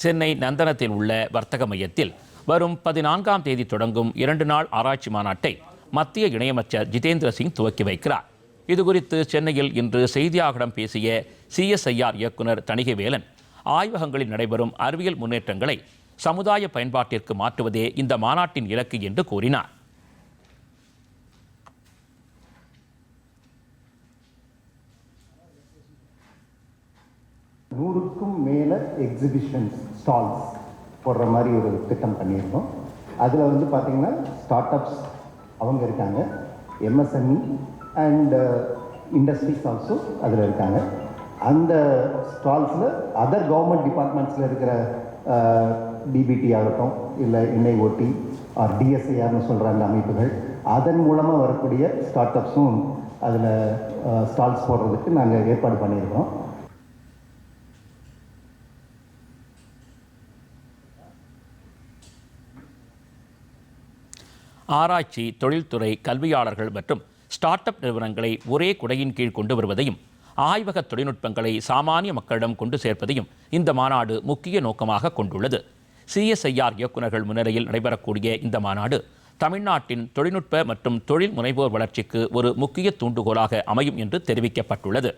சென்னை நந்தனத்தில் உள்ள வர்த்தக மையத்தில் வரும் 14ஆம் தேதி தொடங்கும் 2 நாள் ஆராய்ச்சி மாநாட்டை மத்திய இணையமைச்சர் ஜிதேந்திர சிங் துவக்கி வைக்கிறார். இதுகுறித்து சென்னையில் இன்று செய்தியாளர்களிடம் பேசிய சிஎஸ்ஐஆர் இயக்குனர் தணிகைவேலன், ஆய்வகங்களில் நடைபெறும் அறிவியல் முன்னேற்றங்களை சமுதாய பயன்பாட்டிற்கு மாற்றுவதே இந்த மாநாட்டின் இலக்கு என்று கூறினார். நூறுக்கும் மேலே எக்ஸிபிஷன்ஸ் ஸ்டால்ஸ் போடுற மாதிரி ஒரு திட்டம் பண்ணியிருக்கோம். அதில் பார்த்திங்கன்னா ஸ்டார்ட் அப்ஸ் அவங்க இருக்காங்க, எம்எஸ்எம்இ அண்ட் இண்டஸ்ட்ரீஸ் ஆல்சோ அதில் இருக்காங்க. அந்த ஸ்டால்ஸில் அதர் கவர்மெண்ட் டிபார்ட்மெண்ட்ஸில் இருக்கிற டிபிடி ஆகட்டும், இல்லை என்ஐஓடி ஆர் டிஎஸ்ஐஆர்னு சொல்கிற அந்த அமைப்புகள், அதன் மூலமாக வரக்கூடிய ஸ்டார்ட் அப்ஸும் அதில் ஸ்டால்ஸ் போடுறதுக்கு நாங்கள் ஏற்பாடு பண்ணியிருக்கோம். ஆராய்ச்சி, தொழில்துறை, கல்வியாளர்கள் மற்றும் ஸ்டார்ட் அப் நிறுவனங்களை ஒரே குடையின் கீழ் கொண்டு வருவதையும், ஆய்வக தொழில்நுட்பங்களை சாமானிய மக்களிடம் கொண்டு சேர்ப்பதையும் இந்த மாநாடு முக்கிய நோக்கமாக கொண்டுள்ளது. சிஎஸ்ஐஆர் இயக்குநர்கள் முன்னிலையில் நடைபெறக்கூடிய இந்த மாநாடு தமிழ்நாட்டின் தொழில்நுட்ப மற்றும் தொழில் முனைவோர் வளர்ச்சிக்கு ஒரு முக்கிய தூண்டுகோலாக அமையும் என்று தெரிவிக்கப்பட்டுள்ளது.